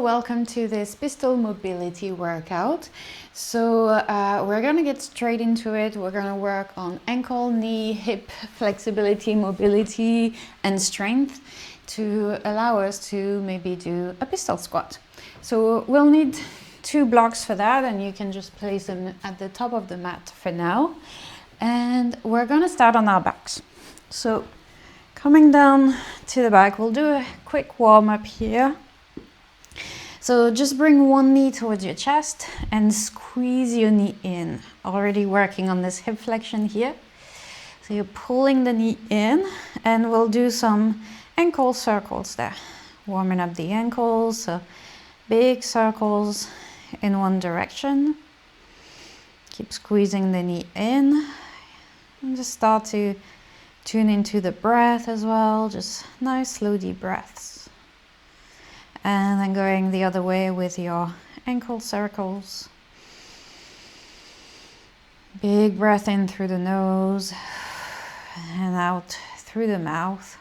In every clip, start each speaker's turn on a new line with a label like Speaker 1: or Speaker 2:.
Speaker 1: welcome to this pistol mobility workout. So we're gonna get straight into it. We're gonna work on ankle, knee, hip flexibility, mobility, and strength to allow us to maybe do a pistol squat. So we'll need 2 blocks for that, and you can just place them at the top of the mat for now. And we're gonna start on our backs. So coming down to the back, we'll do a quick warm up here. So just bring one knee towards your chest and squeeze your knee in. Already working on this hip flexion here. So you're pulling the knee in, and we'll do some ankle circles there. Warming up the ankles, so big circles in one direction. Keep squeezing the knee in. And just start to tune into the breath as well. Just nice, slow, deep breaths. And then going the other way with your ankle circles. Big breath in through the nose and out through the mouth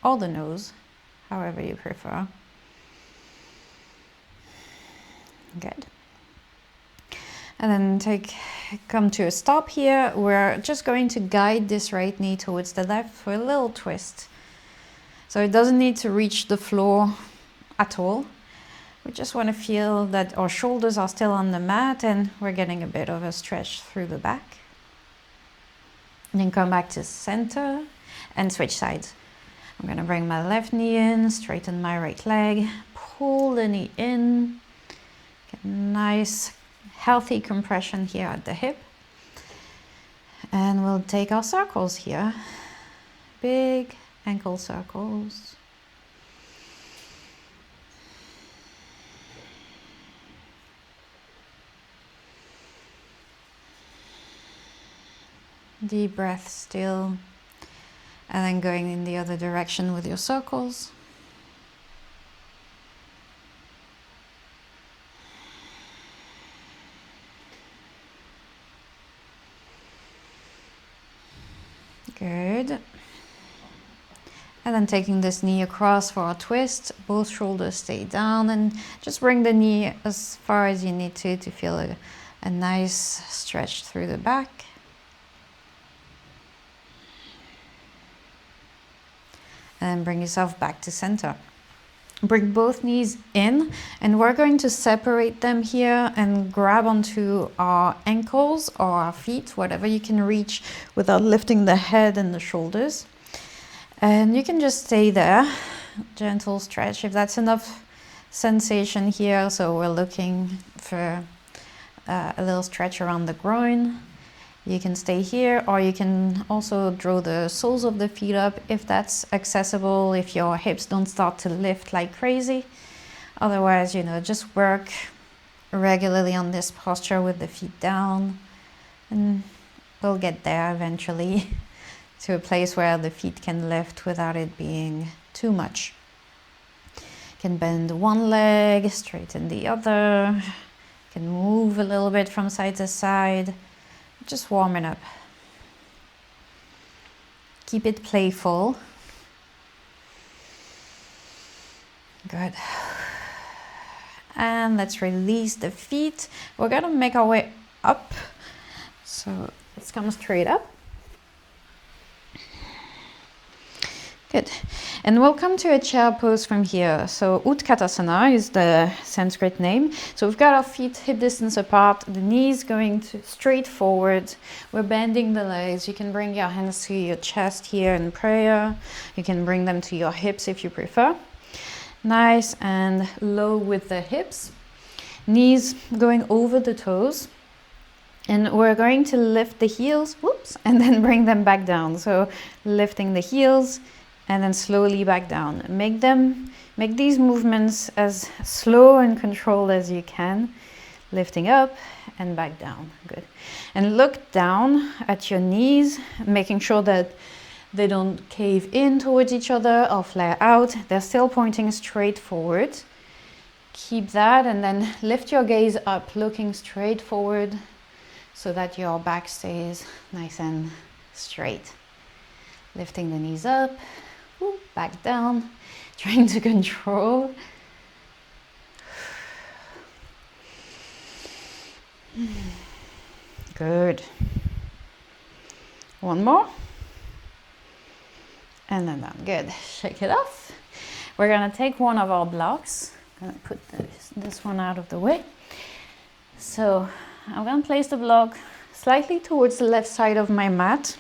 Speaker 1: or the nose, however you prefer. Good. And then come to a stop here. We're just going to guide this right knee towards the left for a little twist. So it doesn't need to reach the floor at all. We just want to feel that our shoulders are still on the mat and we're getting a bit of a stretch through the back. And then come back to center and switch sides. I'm going to bring my left knee in, straighten my right leg, pull the knee in, get nice healthy compression here at the hip. And we'll take our circles here. Big ankle circles. Deep breath still, and then going in the other direction with your circles. Good. And then taking this knee across for a twist, both shoulders stay down, and just bring the knee as far as you need to feel a nice stretch through the back. And bring yourself back to center. Bring both knees in, and we're going to separate them here and grab onto our ankles or our feet, whatever you can reach without lifting the head and the shoulders. And you can just stay there, gentle stretch if that's enough sensation here. So we're looking for a little stretch around the groin. You can stay here, or you can also draw the soles of the feet up if that's accessible, if your hips don't start to lift like crazy. Otherwise, just work regularly on this posture with the feet down, and we'll get there eventually to a place where the feet can lift without it being too much. You can bend one leg, straighten the other, you can move a little bit from side to side. Just warming up. Keep it playful. Good. And let's release the feet. We're gonna make our way up. So let's come straight up. Good. And we'll come to a chair pose from here. So Utkatasana is the Sanskrit name. So we've got our feet hip distance apart, the knees going straight forward. We're bending the legs. You can bring your hands to your chest here in prayer. You can bring them to your hips if you prefer. Nice and low with the hips. Knees going over the toes. And we're going to lift the heels, and then bring them back down. So lifting the heels, and then slowly back down. Make these movements as slow and controlled as you can. Lifting up and back down. Good. And look down at your knees, making sure that they don't cave in towards each other or flare out. They're still pointing straight forward. Keep that, and then lift your gaze up, looking straight forward so that your back stays nice and straight. Lifting the knees up. Back down, trying to control. Good. One more. And then down. Good. Shake it off. We're going to take one of our blocks. I'm going to put this one out of the way. So I'm going to place the block slightly towards the left side of my mat.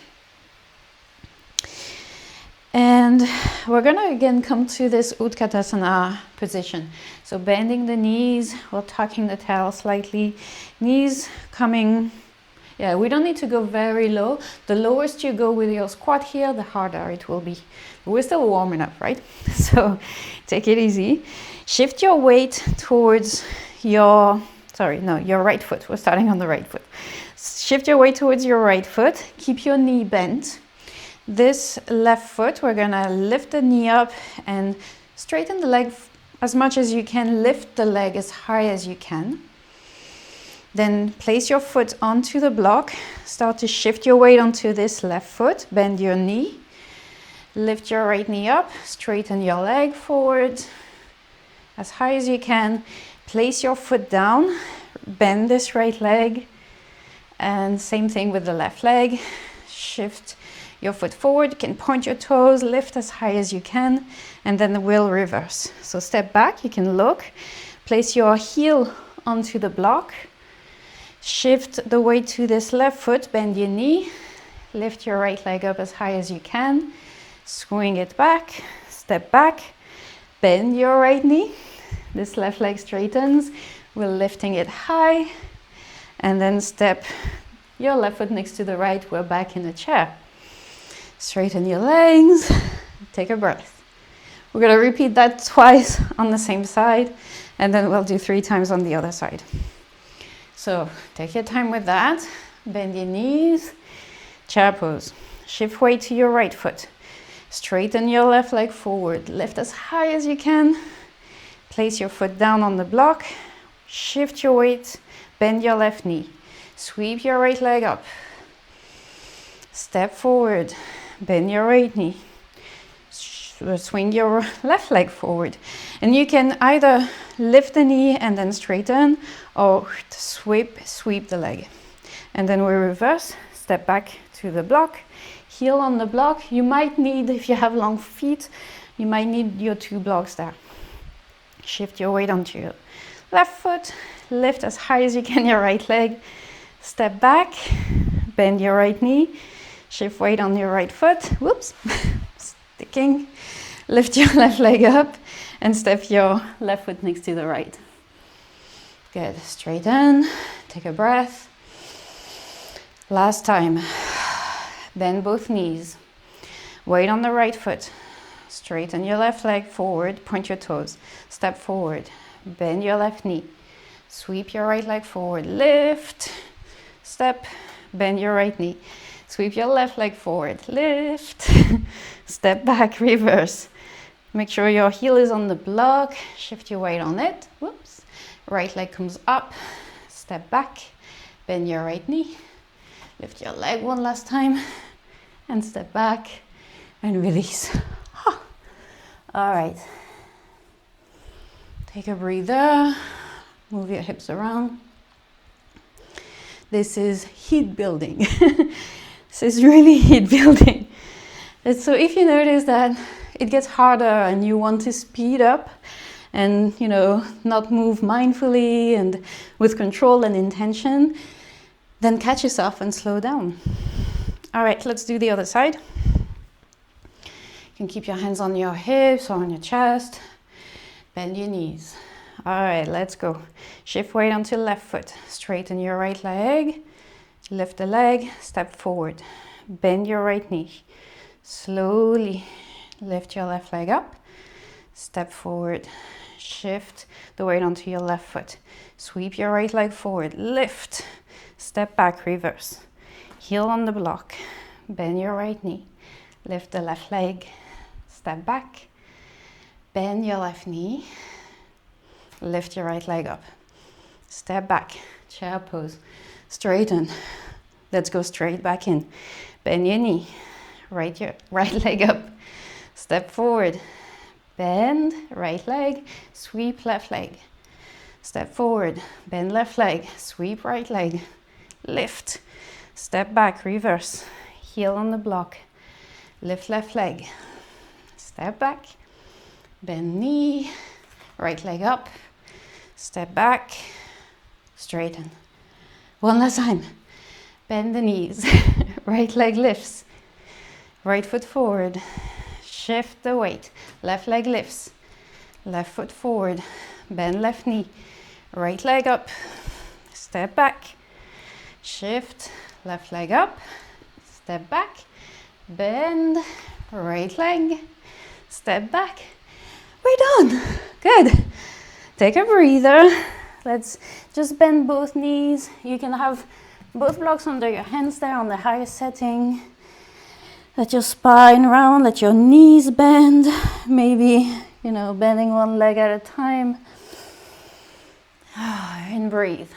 Speaker 1: And we're going to again come to this Utkatasana position. So bending the knees, we're tucking the tail slightly. Knees coming, yeah, we don't need to go very low. The lowest you go with your squat here, the harder it will be. But we're still warming up, right? So take it easy. Shift your weight towards your right foot. We're starting on the right foot. Shift your weight towards your right foot. Keep your knee bent. This left foot, we're gonna lift the knee up and straighten the leg as much as you can. Lift the leg as high as you can. Then place your foot onto the block. Start to shift your weight onto this left foot. Bend your knee. Lift your right knee up. Straighten your leg forward as high as you can. Place your foot down. Bend this right leg. And same thing with the left leg. Shift your foot forward. You can point your toes. Lift as high as you can. And then we'll reverse. So step back. You can look. Place your heel onto the block. Shift the weight to this left foot, bend your knee, lift your right leg up as high as you can, swing it back, step back, bend your right knee, this left leg straightens, we're lifting it high, and then step your left foot next to the right, we're back in the chair. Straighten your legs, take a breath. We're going to repeat that twice on the same side, and then we'll do 3 times on the other side. So take your time with that. Bend your knees, chair pose. Shift weight to your right foot. Straighten your left leg forward. Lift as high as you can. Place your foot down on the block. Shift your weight. Bend your left knee. Sweep your right leg up. Step forward. Bend your right knee. Swing your left leg forward. And you can either lift the knee and then straighten, or sweep the leg. And then we reverse, step back to the block, heel on the block. You might need, if you have long feet, you might need your 2 blocks there. Shift your weight onto your left foot, lift as high as you can your right leg, step back, bend your right knee, shift weight on your right foot, whoops, sticking, lift your left leg up and step your left foot next to the right. Good, straighten, take a breath. Last time, bend both knees, weight on the right foot, straighten your left leg forward, point your toes, step forward, bend your left knee, sweep your right leg forward, lift, step, bend your right knee, sweep your left leg forward, lift, step back, reverse. Make sure your heel is on the block, shift your weight on it, whoops. Right leg comes up, step back, bend your right knee, lift your leg one last time, and step back, and release. All right. Take a breather, move your hips around. This is heat building. This is really heat building. And so if you notice that it gets harder and you want to speed up and, not move mindfully and with control and intention, then catch yourself and slow down. All right, let's do the other side. You can keep your hands on your hips or on your chest. Bend your knees. All right, let's go. Shift weight onto the left foot. Straighten your right leg. Lift the leg, step forward. Bend your right knee. Slowly lift your left leg up. Step forward. Shift the weight onto your left foot. Sweep your right leg forward. Lift. Step back, reverse. Heel on the block. Bend your right knee. Lift the left leg. Step back. Bend your left knee. Lift your right leg up. Step back. Chair pose. Straighten. Let's go straight back in. Bend your knee. Your right leg up. Step forward. Bend right leg. Sweep left leg. Step forward. Bend left leg. Sweep right leg. lift, step back, reverse, heel on the block, lift left leg, step back, bend knee, right leg up, step back, straighten. One last time, bend the knees, right leg lifts, right foot forward, shift the weight, left leg lifts, left foot forward, bend left knee, right leg up, step back, shift, left leg up, step back, bend, right leg, step back. We're done. Good. Take a breather. Let's just bend both knees. You can have both blocks under your hands there on the highest setting. Let your spine round, let your knees bend. Maybe, bending one leg at a time. And breathe.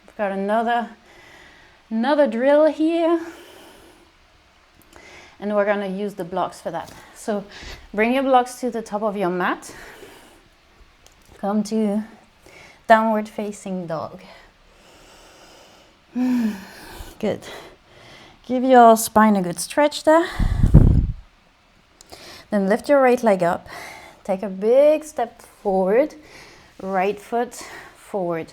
Speaker 1: We've got another drill here. And we're gonna use the blocks for that. So bring your blocks to the top of your mat. Come to downward facing dog. Good. Give your spine a good stretch there. Then lift your right leg up. Take a big step forward. Right foot forward.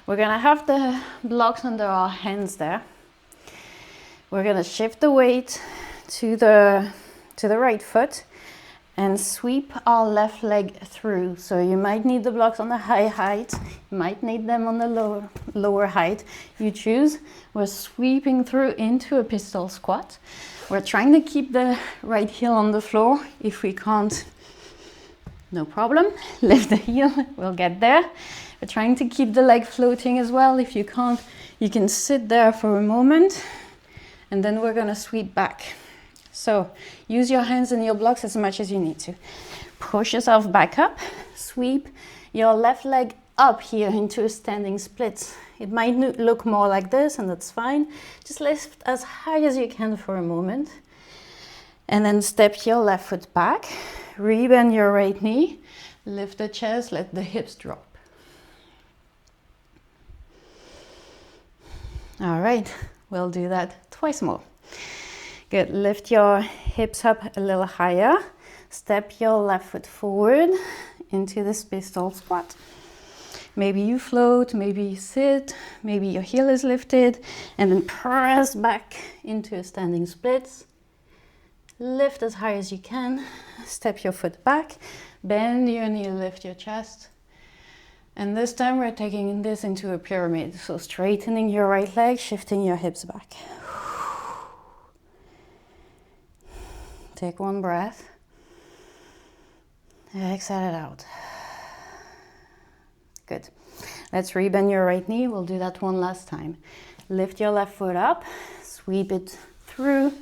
Speaker 1: We're gonna have the blocks under our hands there. We're gonna shift the weight to the right foot and sweep our left leg through. So you might need the blocks on the high height, you might need them on the lower height. You choose. We're sweeping through into a pistol squat. We're trying to keep the right heel on the floor. If we can't, no problem. Lift the heel, we'll get there. We're trying to keep the leg floating as well. If you can't, you can sit there for a moment and then we're gonna sweep back. So use your hands and your blocks as much as you need to. Push yourself back up, sweep your left leg up here into a standing split. It might look more like this, and that's fine. Just lift as high as you can for a moment. And then step your left foot back, rebend your right knee, lift the chest, let the hips drop. All right, we'll do that twice more. Good, lift your hips up a little higher. Step your left foot forward into this pistol squat. Maybe you float, maybe you sit, maybe your heel is lifted, and then press back into a standing split. Lift as high as you can. Step your foot back, bend your knee, lift your chest. And this time we're taking this into a pyramid. So straightening your right leg, shifting your hips back. Take one breath. Exhale it out. Good. Let's rebend your right knee. We'll do that one last time. Lift your left foot up, sweep it through,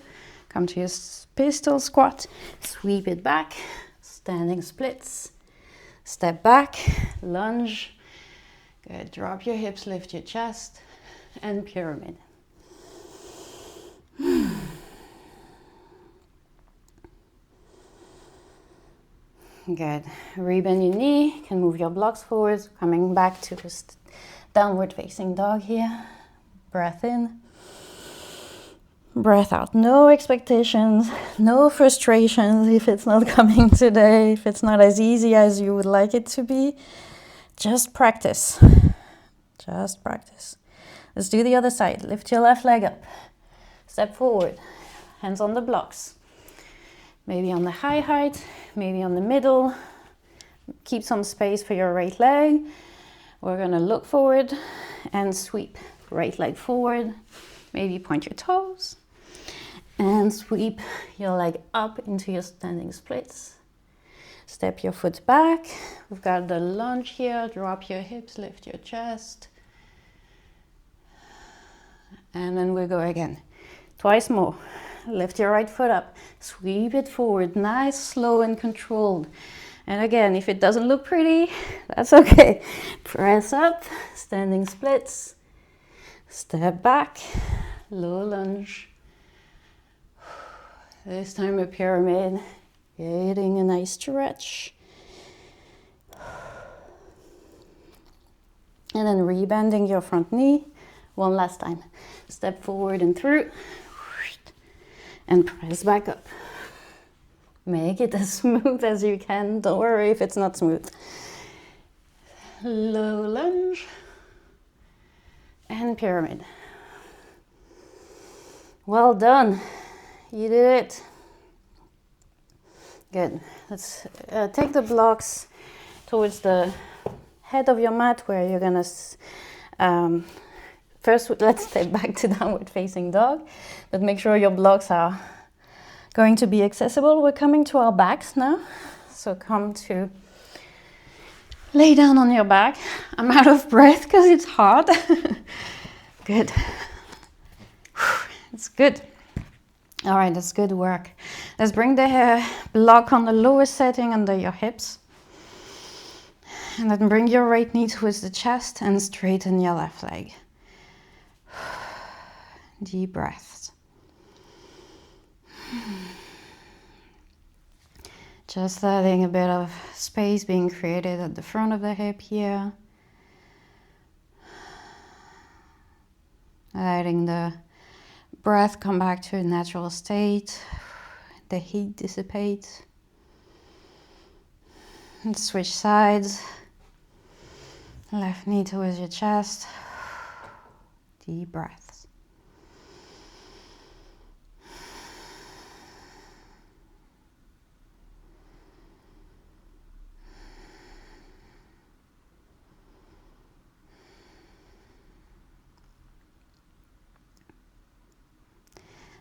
Speaker 1: come to your pistol squat, sweep it back, standing splits, step back, lunge. Good. Drop your hips, lift your chest, and pyramid. Good. Rebend your knee. You can move your blocks forwards. Coming back to this downward facing dog here. Breath in. Breath out. No expectations, no frustrations if it's not coming today, if it's not as easy as you would like it to be. Just practice. Just practice. Let's do the other side. Lift your left leg up. Step forward. Hands on the blocks. Maybe on the high height, maybe on the middle. Keep some space for your right leg. We're gonna look forward and sweep. Right leg forward. Maybe point your toes. And sweep your leg up into your standing splits. Step your foot back. We've got the lunge here. Drop your hips, lift your chest. And then we go again. Twice more. Lift your right foot up, sweep it forward, nice, slow and controlled. And again, if it doesn't look pretty, that's okay. Press up, standing splits, step back, low lunge. This time a pyramid, getting a nice stretch. And then rebending your front knee, One last time. Step forward and through. And press back up. Make it as smooth as you can. Don't worry if it's not smooth. Low lunge. And pyramid. Well done. You did it. Good. Let's take the blocks towards the head of your mat where you're gonna first let's step back to downward facing dog, but make sure your blocks are going to be accessible. We're coming to our backs now, so come to lay down on your back. I'm out of breath because it's hard. Good. It's good. All right, that's good work. Let's bring the block on the lowest setting under your hips. And then bring your right knee towards the chest and straighten your left leg. Deep breaths. Just letting a bit of space being created at the front of the hip here. Letting the breath come back to a natural state. The heat dissipates. And switch sides. Left knee towards your chest. Deep breaths.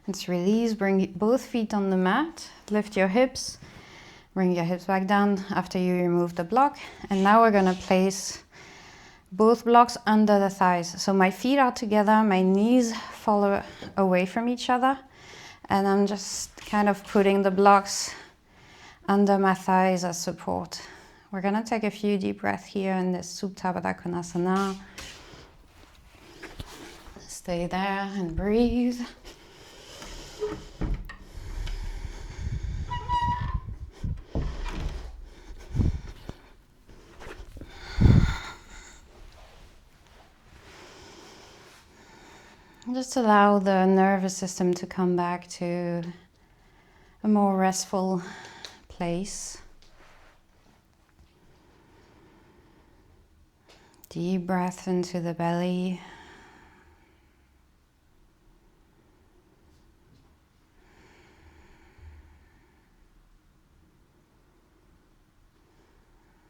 Speaker 1: Let's release, bring both feet on the mat, lift your hips, bring your hips back down after you remove the block. And now we're gonna place both blocks under the thighs. So my feet are together, my knees fall away from each other, and I'm just kind of putting the blocks under my thighs as support. We're gonna take a few deep breaths here in this Supta Baddha Konasana. Stay there and breathe. Just allow the nervous system to come back to a more restful place. Deep breath into the belly.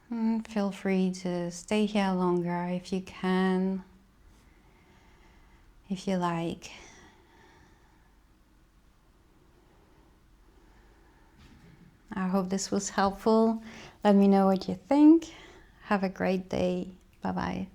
Speaker 1: And feel free to stay here longer if you can. If you like. I hope this was helpful. Let me know what you think. Have a great day. Bye-bye.